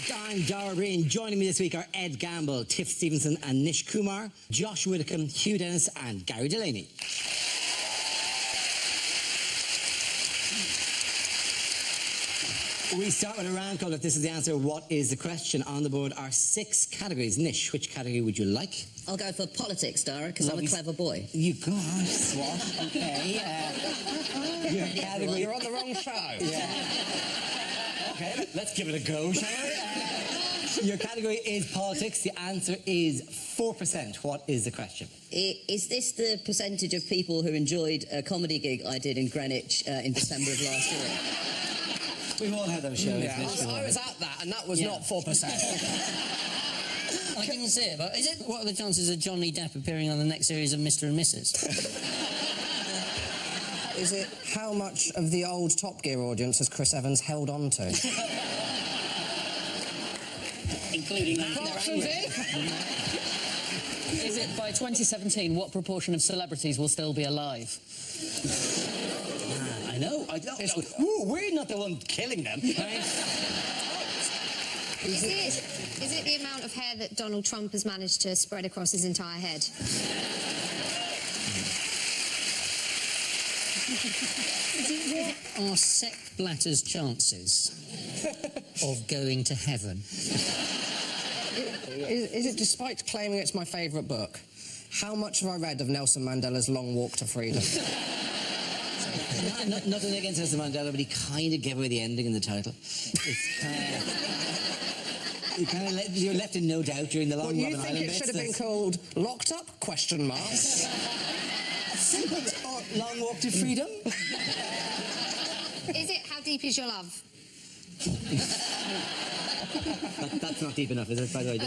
week, I'm Dara Breen. Joining me this week are Ed Gamble, Tiff Stevenson and Nish Kumar, Josh Widdicombe, Hugh Dennis and Gary Delaney. We start with a round call. If this is the answer, what is the question? On the board are 6 categories. Nish, which category would you like? I'll go for politics, Dara, because I'm a clever boy. You gosh, Swash. Okay. Your category. You're on the wrong show. Yeah. Okay, let's give it a go, shall we? Your category is politics. The answer is 4%. What is the question? Is this the percentage of people who enjoyed a comedy gig I did in Greenwich in December of last year? We've all had those shows. Yeah, I was at that, and that was not 4%. I didn't see it, but what are the chances of Johnny Depp appearing on the next series of Mr. and Mrs.? Is it how much of the old Top Gear audience has Chris Evans held on to? Including that. Is it by 2017, what proportion of celebrities will still be alive? I know. Ooh, we're not the one killing them. Is it the amount of hair that Donald Trump has managed to spread across his entire head? What are Sepp Blatter's chances of going to heaven? Is it, despite claiming it's my favourite book, how much have I read of Nelson Mandela's Long Walk to Freedom? Nothing against Nelson Mandela, but he kind of gave away the ending in the title. You're left in no doubt during the long Robben Island bits. You think it should have been called Locked Up? ? Simple. Or Long Walk to Freedom? Is it how deep is your love? That's not deep enough, is it? By the way,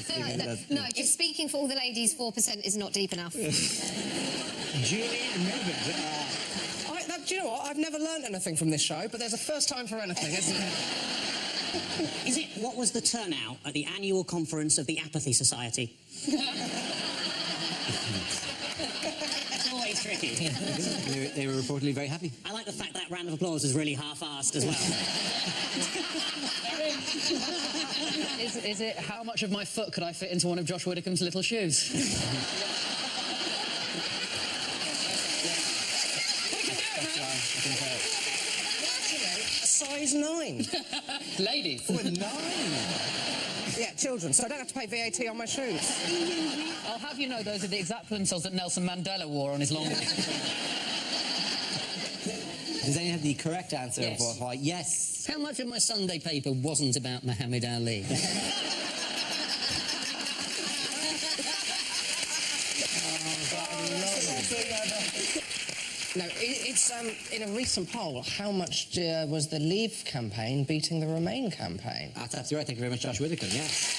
No, just speaking for all the ladies, 4% is not deep enough. Julie and Melbourne. Do you know what? I've never learned anything from this show, but there's a first time for anything, isn't there? Is it what was the turnout at the annual conference of the Apathy Society? It's always tricky. They were reportedly very happy. I like the fact that round of applause was really half-assed as well. Is it how much of my foot could I fit into one of Josh Widdicombe's little shoes? Size 9. Ladies. With 9. Yeah, children, so I don't have to pay VAT on my shoes. I'll have you know those are the exact plimsolls that Nelson Mandela wore on his long walk. Does anyone have the correct answer? Yes. For why? Yes. How much of my Sunday paper wasn't about Muhammad Ali? No, it's in a recent poll, how much was the Leave campaign beating the Remain campaign? That's absolutely right. Thank you very much, Josh Widdicombe. Yes.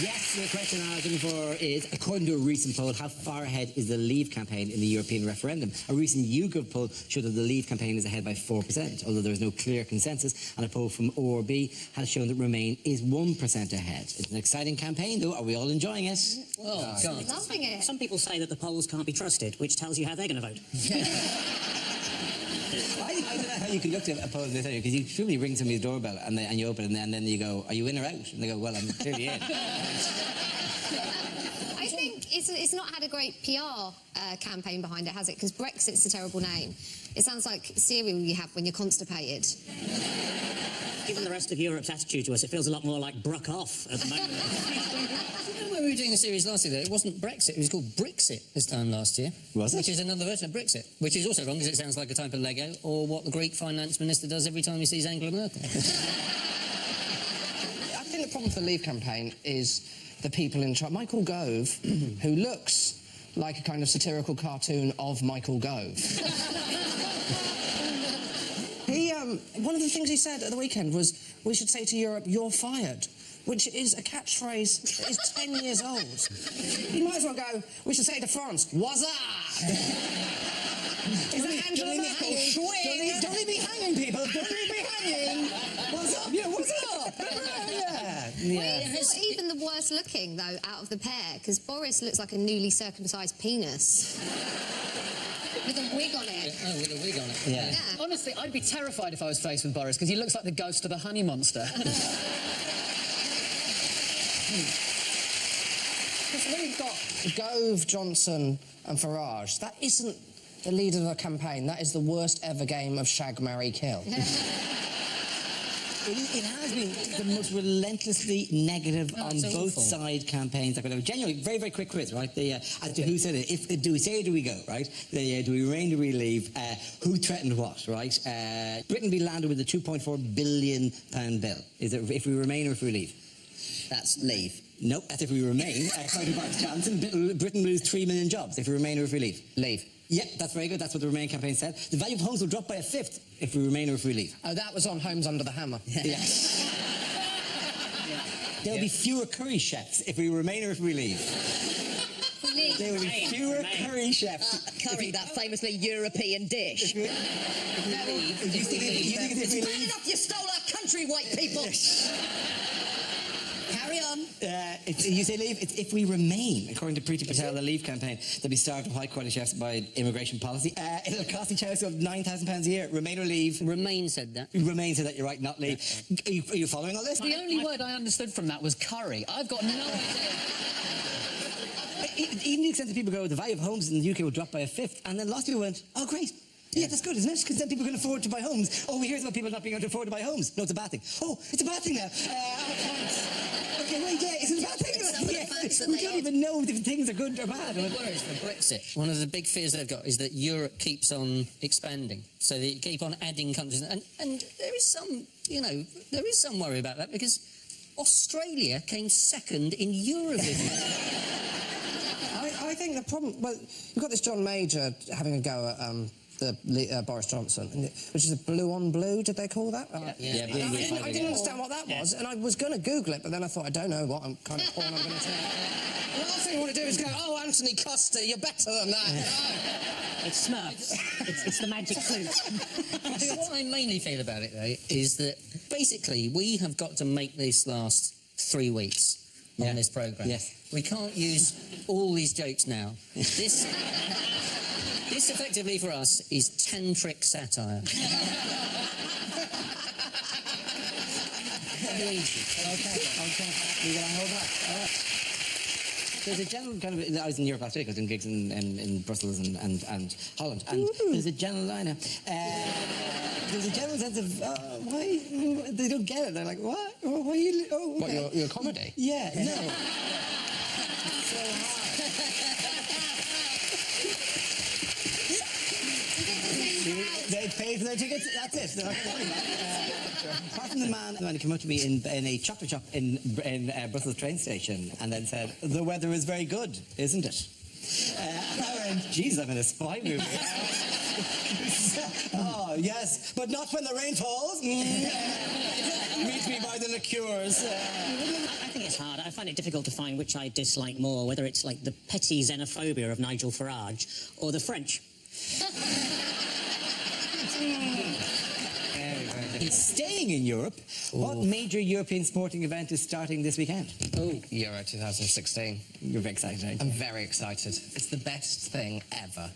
Yes, the question I was looking for is, according to a recent poll, how far ahead is the Leave campaign in the European referendum? A recent YouGov poll showed that the Leave campaign is ahead by 4%, although there is no clear consensus, and a poll from ORB has shown that Remain is 1% ahead. It's an exciting campaign, though. Are we all enjoying it? Oh, God. Loving it. Some people say that the polls can't be trusted, which tells you how they're going to vote. I don't know how you can look at a poll this way, because you truly ring somebody's doorbell and you open it and then you go, are you in or out? And they go, well, I'm clearly in. I think it's not had a great PR campaign behind it, has it? Because Brexit's a terrible name. It sounds like cereal you have when you're constipated. Given the rest of Europe's attitude to us, it feels a lot more like Bruck off at the moment. When we were doing the series last year, it wasn't Brexit, it was called Brixit this time last year. Was it? Which is another version of Brexit, which is also wrong because it sounds like a type of Lego, or what the Greek finance minister does every time he sees Angela Merkel. I think the problem for the Leave campaign is the people in charge. Michael Gove, who looks like a kind of satirical cartoon of Michael Gove. One of the things he said at the weekend was, we should say to Europe, you're fired, which is a catchphrase that is 10 years old. You might as well go, we should say to France, what's up? Is that Angela Merkel? Don't leave me hanging, people. Don't leave me hanging. What's up? Yeah, what's up? Yeah. It's not even the worst looking, though, out of the pair, because Boris looks like a newly circumcised penis. With a wig on it. Oh, with a wig on it. Yeah. Yeah. Honestly, I'd be terrified if I was faced with Boris, because he looks like the ghost of the honey monster. Because when you've got Gove, Johnson and Farage, that isn't the leader of a campaign. That is the worst ever game of shag, marry, kill. It has been the most relentlessly negative on it's both awful. side campaigns. Like, genuinely, very, very quick quiz, right? As to who said it. Do we stay or do we go, right? Do we remain or do we leave? Who threatened what, right? Britain be landed with a £2.4 billion bill. Is it if we remain or if we leave? That's leave. Nope, that's if we remain. According to Boris Johnson, Britain lose 3 million jobs if we remain or if we leave. Leave. Yeah, that's very good. That's what the Remain campaign said. The value of homes will drop by a fifth if we remain or if we leave. Oh, that was on Homes Under the Hammer. Yeah. There'll be fewer curry chefs if we remain or if we leave. There will be fewer curry chefs. Curry, that famously European dish. You think if we Bad leave? enough you stole our country, white people. Carry on. If you say leave, it's if we remain. According to Priti Patel, the Leave campaign, they'll be starved of high-quality chefs by immigration policy. It'll cost each house of £9,000 a year. Remain or leave? Remain said that. Remain so that you're right, not leave. Are you following all this? The only word I understood from that was curry. I've got no idea. Even to the extent that people go, the value of homes in the UK will drop by a fifth, and then lots of people went, oh, great. Yeah, that's good, isn't it? Because then people can afford to buy homes. Oh, we hear about people not being able to afford to buy homes. No, it's a bad thing. Oh, it's a bad thing now. Okay, wait, yeah, is it a bad thing? We don't even know if things are good or bad. Worries for Brexit. One of the big fears they've got is that Europe keeps on expanding, so they keep on adding countries, and there is some, there is some worry about that because Australia came second in Eurovision. I think the problem... Well, you've got this John Major having a go at Boris Johnson, which is a blue on blue, did they call that? Yeah, I didn't understand what that was, and I was going to Google it, but then I thought, I don't know what kind of porn I'm going to tell. The last thing I want to do is go, oh, Anthony Costa, you're better than that. It's Smurfs. It's the magic flute. What I mainly feel about it, though, is that basically we have got to make this last 3 weeks on this programme. Yes. We can't use all these jokes now. This effectively for us is tantric satire. Okay. We're going to hold back. All right. There's a general kind of... I was in Europe last week. I was doing gigs in Brussels and Holland. And there's a general line of... there's a general sense of... why... They don't get it. They're like, what? Why are you... Oh, okay. What, your comedy? Yeah, no. So They paid for their tickets. That's it. They're not going to worry about it. Apart from the man who came up to me in a chocolate shop in Brussels train station and then said, "The weather is very good, isn't it?" And I went, "Geez, I'm in a spy movie." Oh yes, but not when the rain falls. Meet me by the liqueurs. I think it's hard. I find it difficult to find which I dislike more, whether it's like the petty xenophobia of Nigel Farage or the French. Staying in Europe, what major European sporting event is starting this weekend? Oh, Euro 2016. You're very excited, aren't you? I'm very excited. It's the best thing ever.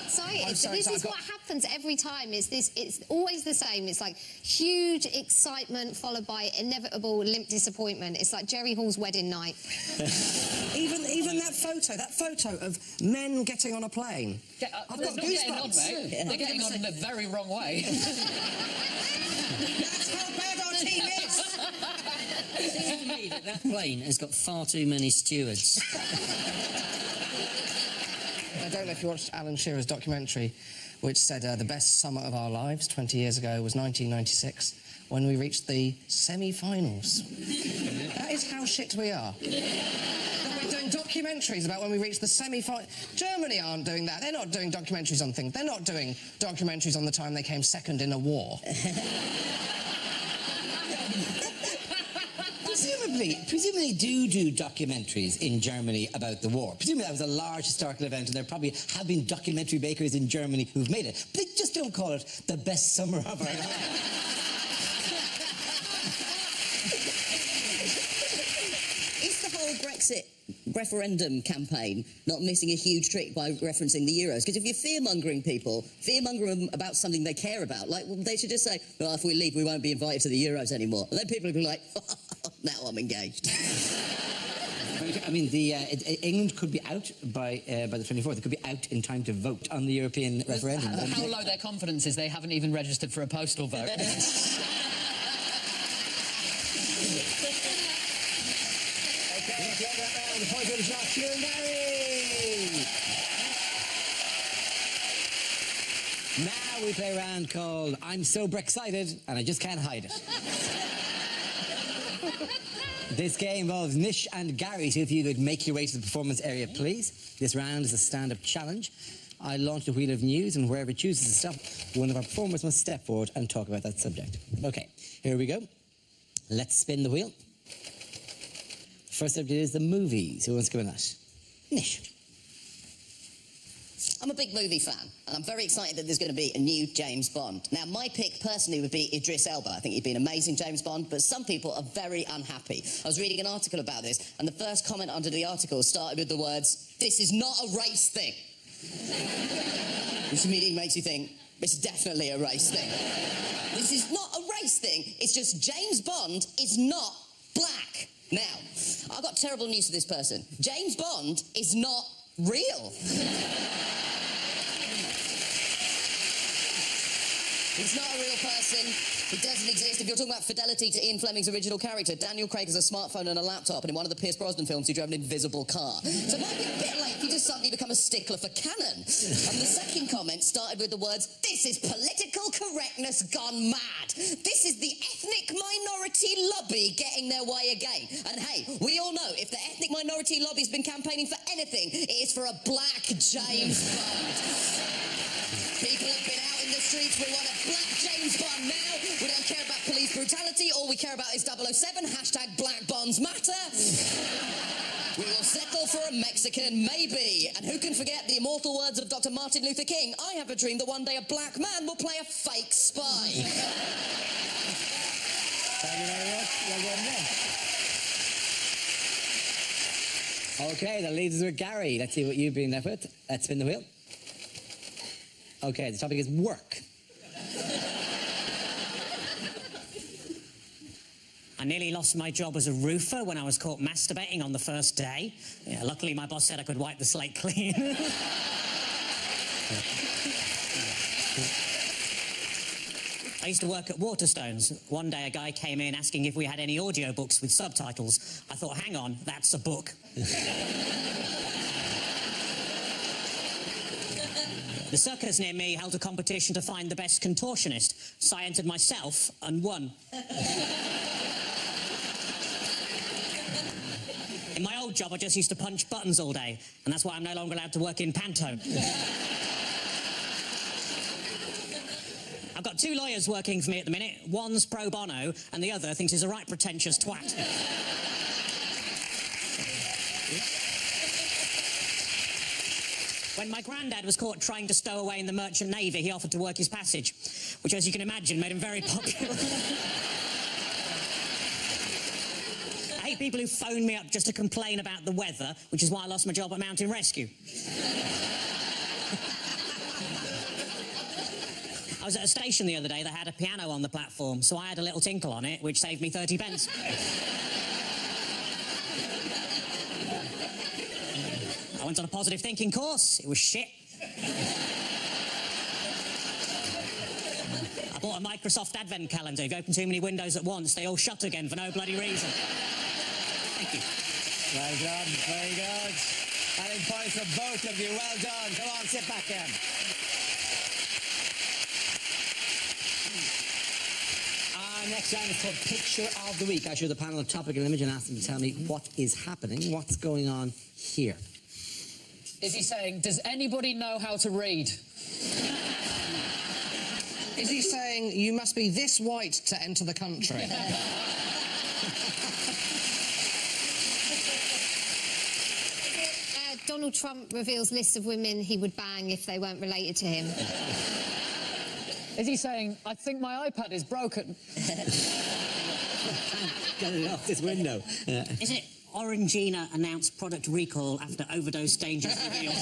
Excited. So This excited. is what happens every time. It's always the same. It's like huge excitement followed by inevitable limp disappointment. It's like Jerry Hall's wedding night. Even that photo of men getting on a plane. I've got Getting on, goosebumps. mate. They're getting on in the very wrong way. That's how bad our team is. It seems to me that plane has got far too many stewards. I don't know if you watched Alan Shearer's documentary, which said the best summer of our lives 20 years ago was 1996, when we reached the semi-finals. That is how shit we are. We're doing documentaries about when we reached the semi-final. Germany aren't doing that. They're not doing documentaries on things. They're not doing documentaries on the time they came second in a war. Presumably they do documentaries in Germany about the war. Presumably that was a large historical event and there probably have been documentary makers in Germany who've made it. But they just don't call it the best summer of our lives. Is the whole Brexit referendum campaign not missing a huge trick by referencing the Euros? Because if you're fear-mongering people, fear-monger them about something they care about. Like, well, they should just say, well, if we leave, we won't be invited to the Euros anymore. And then people will be like, now I'm engaged. I mean, England could be out by the 24th. It could be out in time to vote on the European referendum. How low their confidence is, they haven't even registered for a postal vote. The point is not Gary. Now we play a round called I'm So Brexcited and I Just Can't Hide It. This game involves Nish and Gary, so if you could make your way to the performance area, please. This round is a stand-up challenge. I launch the wheel of news, and wherever it chooses to stop, one of our performers must step forward and talk about that subject. Okay, here we go. Let's spin the wheel. First subject is the movies. Who wants to go in that? Nish. I'm a big movie fan, and I'm very excited that there's going to be a new James Bond. Now, my pick personally would be Idris Elba. I think he'd be an amazing James Bond, but some people are very unhappy. I was reading an article about this, and the first comment under the article started with the words, "This is not a race thing." Which immediately makes you think, it's definitely a race thing. This is not a race thing, it's just James Bond is not black. Now, I've got terrible news for this person. James Bond is not real. He's not a real person. He doesn't exist. If you're talking about fidelity to Ian Fleming's original character, Daniel Craig has a smartphone and a laptop, and in one of the Pierce Brosnan films, he drove an invisible car. So it might be a bit like if you just suddenly become a stickler for canon. And the second comment started with the words, "This is political correctness gone mad. This is the ethnic minority lobby getting their way again." And hey, we all know if the ethnic minority lobby's been campaigning for anything, it is for a black James Bond. People have been out in the streets. We want a black James Bond now. We don't care about police brutality. All we care about is 007. Hashtag Black Bonds Matter. We will settle for a Mexican, maybe. And who can forget the immortal words of Dr. Martin Luther King? I have a dream that one day a black man will play a fake spy. Thank you very much. Well done. Okay, that leaves us with Gary. Let's see what you've been left with. Let's spin the wheel. Okay, the topic is work. I nearly lost my job as a roofer when I was caught masturbating on the first day. Yeah, luckily, my boss said I could wipe the slate clean. I used to work at Waterstones. One day, a guy came in asking if we had any audiobooks with subtitles. I thought, hang on, that's a book. The circus near me held a competition to find the best contortionist, so I entered myself and won. In my old job, I just used to punch buttons all day, and that's why I'm no longer allowed to work in Panto. I've got two lawyers working for me at the minute. One's pro bono, and the other thinks he's a right pretentious twat. When my granddad was caught trying to stow away in the Merchant Navy, he offered to work his passage, which, as you can imagine, made him very popular. I hate people who phone me up just to complain about the weather, which is why I lost my job at Mountain Rescue. I was at a station the other day that had a piano on the platform, so I had a little tinkle on it, which saved me 30 pence. I went on a positive thinking course. It was shit. I bought a Microsoft Advent calendar. If you open too many windows at once, they all shut again for no bloody reason. Thank you. Well done, very good. Adding points for both of you. Well done. Come on, sit back in. Our next round is called Picture of the Week. I show the panel a topic and image and ask them to tell me what is happening, what's going on here. Is he saying, does anybody know how to read? Is he saying you must be this white to enter the country? Donald Trump reveals list of women he would bang if they weren't related to him. Is he saying, I think my iPad is broken? Get it off this window. Is it Orangina announced product recall after overdose dangers revealed.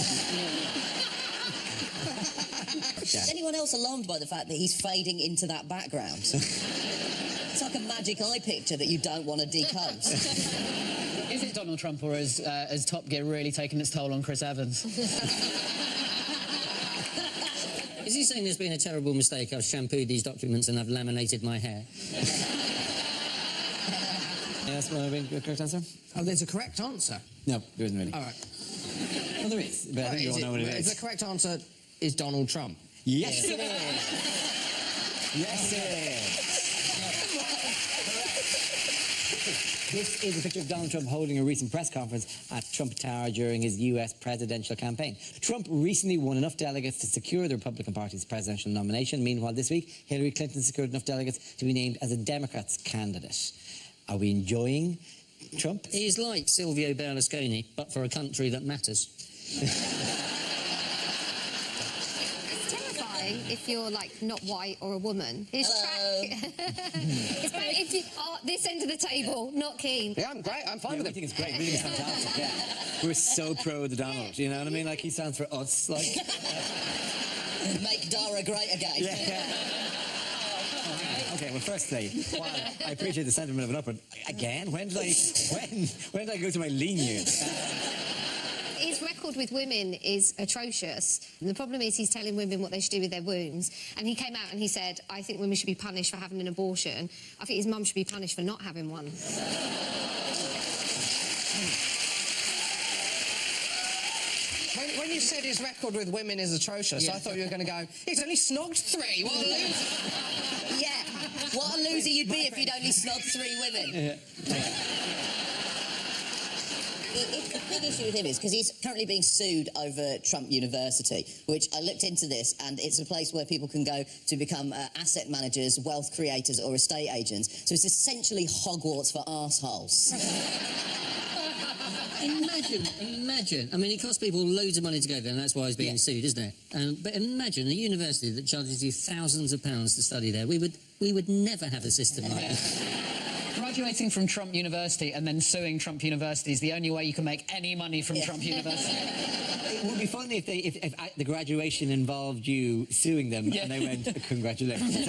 Is anyone else alarmed by the fact that he's fading into that background? It's like a magic eye picture that you don't want to decode. Is it Donald Trump, or has Top Gear really taken its toll on Chris Evans? Is he saying there's been a terrible mistake? I've shampooed these documents and I've laminated my hair. Yes, well, the correct answer? Oh, there's a correct answer. No, there isn't really. All right. Well, there is, but I think you all know what it is. The correct answer is Donald Trump. Yes, it is. Yes, it is. This is a picture of Donald Trump holding a recent press conference at Trump Tower during his US presidential campaign. Trump recently won enough delegates to secure the Republican Party's presidential nomination. Meanwhile, this week, Hillary Clinton secured enough delegates to be named as a Democrats' candidate. Are we enjoying Trump? He is like Silvio Berlusconi, but for a country that matters. If you're like not white or a woman, his track. It's great if you are this end of the table, not keen. Yeah, I'm great. I'm fine with I it. think it's great. We think it's fantastic. Yeah, we're so pro the Donald. You know what I mean? Like he stands for us. Like Make Dara great again. yeah. Okay. Well, firstly, while I appreciate the sentiment of an upward. Again, when did I go to my lean years? His record with women is atrocious. And the problem is he's telling women what they should do with their wombs. And he came out and he said, I think women should be punished for having an abortion. I think his mum should be punished for not having one. When you said his record with women is atrocious, I thought you were going to go, he's only snogged 3. What a loser. Yeah. What a loser you'd be if you'd only snogged 3 women. The big issue with him is because he's currently being sued over Trump University, which I looked into this, and it's a place where people can go to become asset managers, wealth creators, or estate agents. So it's essentially Hogwarts for arseholes. Imagine. I mean, it costs people loads of money to go there, and that's why he's being sued, isn't it? But imagine a university that charges you thousands of pounds to study there. We would never have a system like this. Graduating from Trump University and then suing Trump University is the only way you can make any money from Trump University. It would be funny if the graduation involved you suing them and they went, congratulations.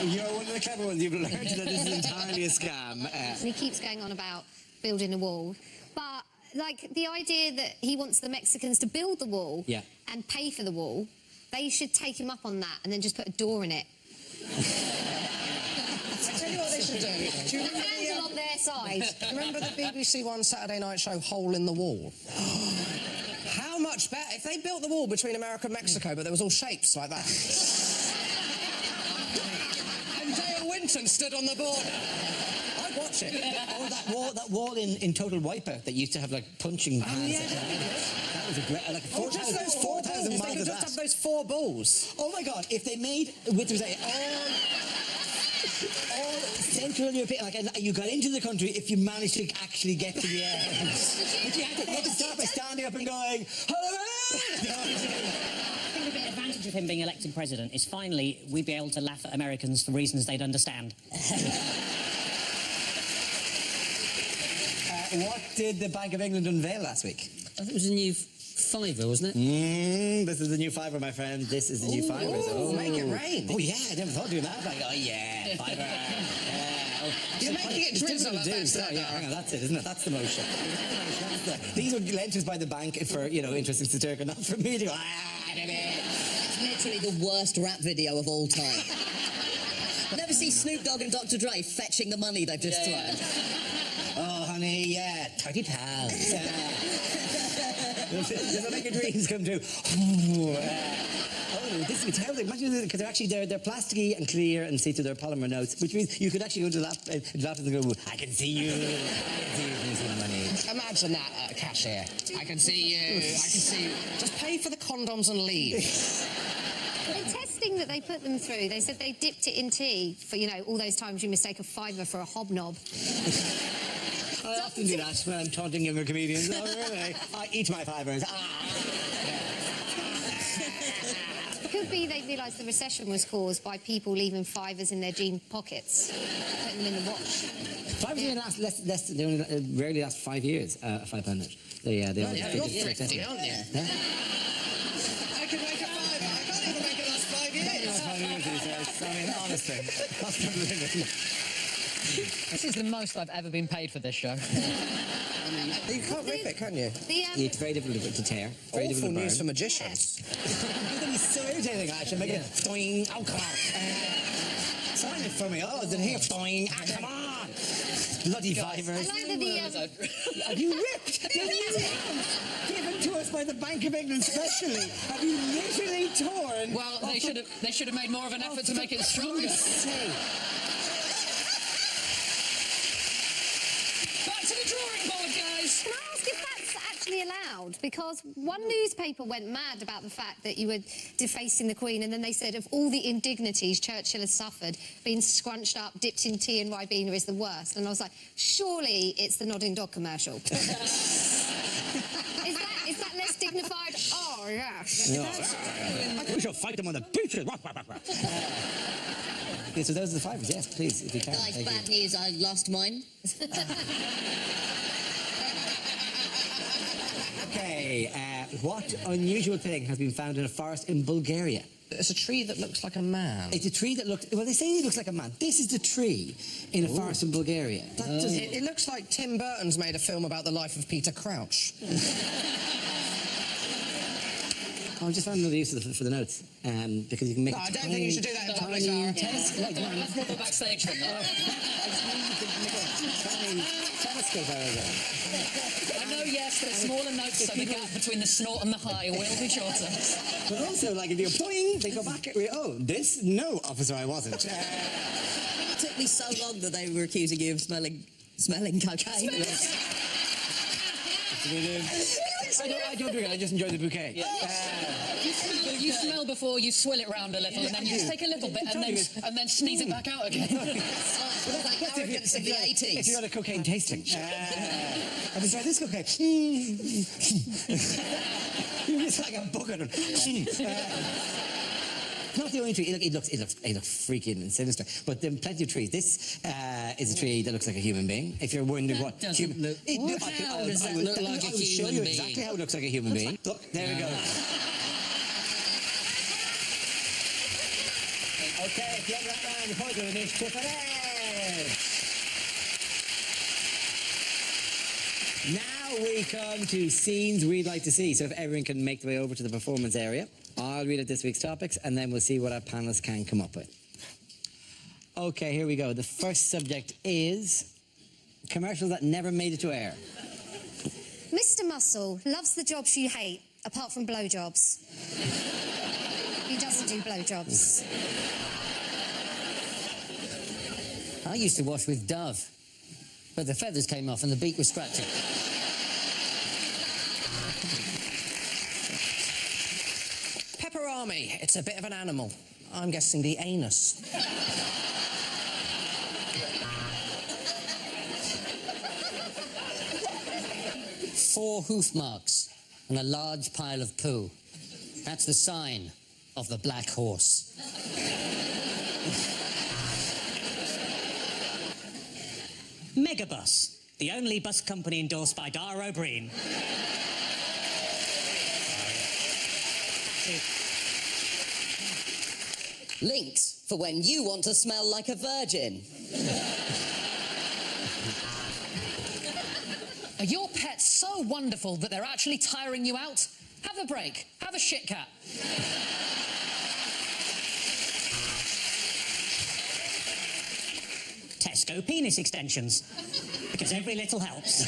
You're one of the clever ones. You've learned that this is entirely a scam. And he keeps going on about building a wall. But, like, the idea that he wants the Mexicans to build the wall and pay for the wall, they should take him up on that and then just put a door in it. I tell you what they should do. Do you The fans are on their side. remember the BBC One Saturday night show, Hole in the Wall? How much better if they built the wall between America and Mexico, but there was all shapes like that. And Dale Winton stood on the border. I'd watch it. Or that wall in Total Wipeout that used to have like punching hands. That was a great, like Or just those 4 balls. They could just have those 4 balls. Oh my God! If they made, which was all Central European, like you got into the country if you managed to actually get to the end. But you had to start by standing up and going, hello! I think the big advantage of him being elected president is finally we'd be able to laugh at Americans for reasons they'd understand. What did the Bank of England unveil last week? I think it was a new fiver, wasn't it? This is the new fiver, my friend. This is the new fiver. Oh, make it rain. Oh, yeah, I never thought of doing that. Like, oh, yeah, fiver. You're making it drizzle at that. Hang on, that's it, isn't it? That's the motion. These were lent us by the bank for, interesting satirical, not for me to go, It's literally the worst rap video of all time. Never see Snoop Dogg and Dr. Dre fetching the money they've just thrown. Oh, honey, yeah, £30. Does that make your dreams come true? Oh, this is terrible. Imagine because they're plasticky and clear and see through their polymer notes, which means you could actually go to the laptop and go, I can see you. I can see my money. Imagine that, cashier. I can see you. I can see you. Just pay for the condoms and leave. The testing that they put them through, they said they dipped it in tea for, all those times you mistake a fiver for a hobnob. I often do that when I'm taunting younger comedians. Oh, really? I eat my fibers. Because could be they realised the recession was caused by people leaving fivers in their jean pockets, putting them in the wash. Fivers only last less. They only rarely last 5 years. A £5 note. They You're thrifty, aren't you? Yeah. I can make a fiver. I can't even make it last 5 years. 5 years these days. I mean, honestly, that's the limit. This is the most I've ever been paid for this show. You can't rip it, can you? It's very difficult to tear. Very Awful difficult to burn. news for magicians. It's going to be so irritating, actually. Make it boing. Oh, come on. Sign it for me. Oh, did he boing? Ah, come on. Bloody fivers. I like that Have you ripped the £1 given to us by the Bank of England specially? Have you literally torn? Well, they should have made more of an effort to make it stronger. Back to the drawing board, guys. Can I ask if that's actually allowed? Because one newspaper went mad about the fact that you were defacing the Queen, and then they said of all the indignities Churchill has suffered, being scrunched up, dipped in tea and Ribena is the worst. And I was like, surely it's the Nodding Dog commercial. Is that less dignified? Oh, yeah. We shall fight them on the beaches. Yeah, so those are the fivers, yes, please, if you can. Guys, Thank bad you. news, I lost mine. Okay, what unusual thing has been found in a forest in Bulgaria? It's a tree that looks like a man. It's a tree that looks... Well, they say it looks like a man. This is the tree in a forest in Bulgaria. That doesn't... It looks like Tim Burton's made a film about the life of Peter Crouch. I just found another use for the notes, because you can make... No, I don't think you should do that in public, Sarah. Let's go backstage then. Telescope out of there. I know, yes, the smaller notes, so the gap between the snort and the high will be shorter. But also, like, if you boing, they go back... Oh, this? No, officer, I wasn't. It took me so long that they were accusing you of smelling cocaine. I don't drink it, I just enjoy the bouquet. You smell before you swill it round a little, and then you take a little bit, and then sneeze it back out again. Like arrogance of the 80s. If you're at a cocaine tasting. I've been trying this cocaine. You're just like a bucket. Not the only tree. It looks freaking and sinister. But there are plenty of trees. This is a tree that looks like a human being. If you're wondering what doesn't look... How does that look like a I will show human you being? exactly how it looks like a human being. Look, there we go. Okay, if you have that round, the point of this tip ahead. Now we come to scenes we'd like to see. So if everyone can make their way over to the performance area, I'll read out this week's topics, and then we'll see what our panelists can come up with. Okay, here we go. The first subject is commercials that never made it to air. Mr. Muscle loves the jobs you hate, apart from blowjobs. He doesn't do blowjobs. I used to wash with Dove, but the feathers came off and the beak was scratching. Pepperami. It's a bit of an animal. I'm guessing the anus. Four hoof marks and a large pile of poo. That's the sign of the black horse. Megabus, the only bus company endorsed by Dara O'Brien. Links for when you want to smell like a virgin. Are your pets so wonderful that they're actually tiring you out? Have a break. Have a shit cat. Tesco penis extensions, because every little helps.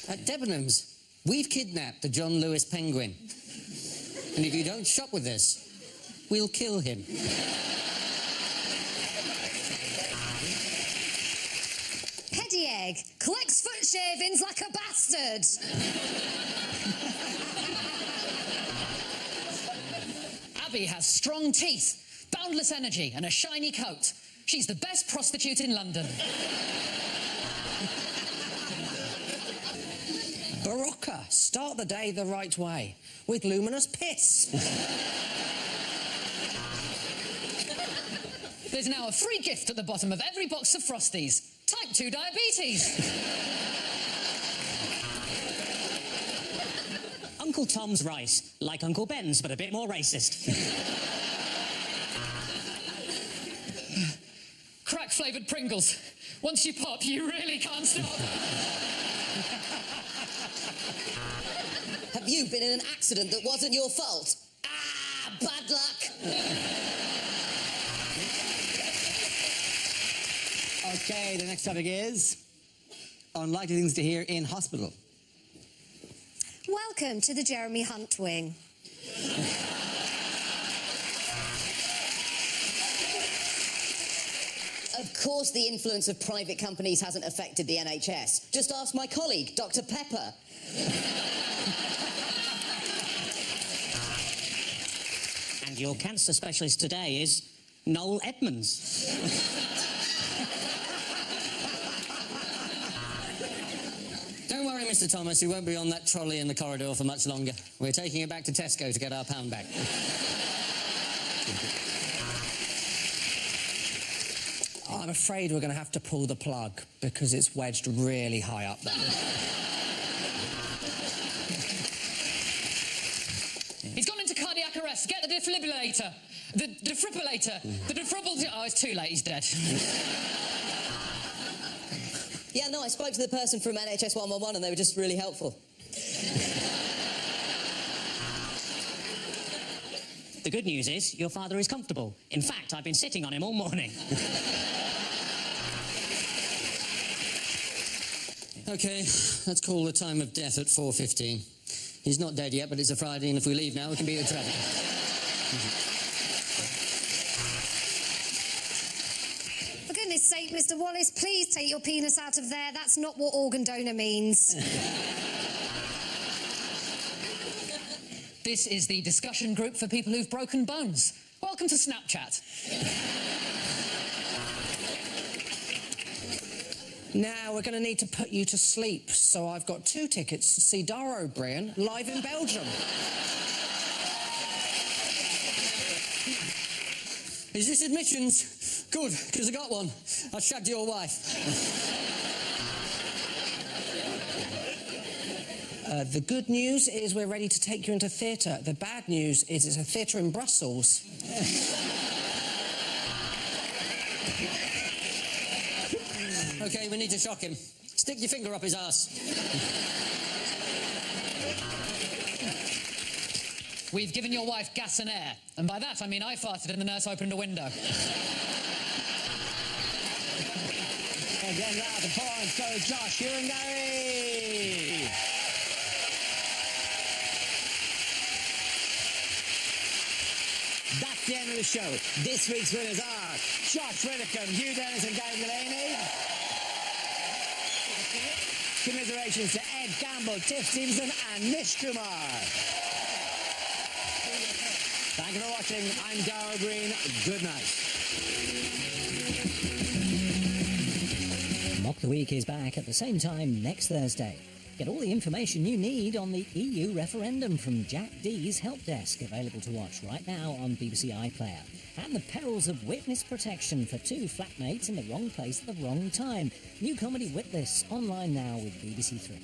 At Debenhams, we've kidnapped the John Lewis penguin. And if you don't shop with us, we'll kill him. Petty Egg collects foot shavings like a bastard. Abby has strong teeth, boundless energy, and a shiny coat. She's the best prostitute in London. Barocca Start the day the right way with luminous piss. There's now a free gift at the bottom of every box of Frosties. Type 2 diabetes. Uncle Tom's rice, like Uncle Ben's, but a bit more racist. Crack-flavoured Pringles. Once you pop, you really can't stop. Have you been in an accident that wasn't your fault? Ah, bad luck. Okay, the next topic is unlikely things to hear in hospital. Welcome to the Jeremy Hunt wing. Of course the influence of private companies hasn't affected the NHS. Just ask my colleague, Dr. Pepper. And your cancer specialist today is Noel Edmonds. Don't worry, Mr. Thomas, you won't be on that trolley in the corridor for much longer. We're taking it back to Tesco to get our pound back. I'm afraid we're going to have to pull the plug because it's wedged really high up there. He's gone into cardiac arrest. Get the defibrillator. The defibrillator. The defibrillator. Oh, it's too late. He's dead. Yeah, no, I spoke to the person from NHS 111 and they were just really helpful. The good news is your father is comfortable. In fact, I've been sitting on him all morning. OK, let's call the time of death at 4:15. He's not dead yet, but it's a Friday, and if we leave now, we can beat the traffic. For goodness sake, Mr. Wallace, please take your penis out of there. That's not what organ donor means. This is the discussion group for people who've broken bones. Welcome to Snapchat. Now we're going to need to put you to sleep, so I've got 2 tickets to see Dara O'Brien live in Belgium. Is this admissions? Good, because I got one. I shagged your wife. The good news is we're ready to take you into theatre. The bad news is it's a theatre in Brussels. OK, we need to shock him. Stick your finger up his arse. We've given your wife gas and air. And by that, I mean I farted and the nurse opened a window. Again, now the points go to Josh, you and Gary. That's the end of the show. This week's winners are Josh Widdicombe, Hugh Dennis and Gary Delaney. Commiserations to Ed Campbell, Tiff Stevenson and Nish Kumar. Thank you for watching. I'm Dara Green. Good night. Mock the Week is back at the same time next Thursday. Get all the information you need on the EU referendum from Jack D's Help Desk, available to watch right now on BBC iPlayer. And the perils of witness protection for 2 flatmates in the wrong place at the wrong time. New comedy Witless, online now with BBC 3.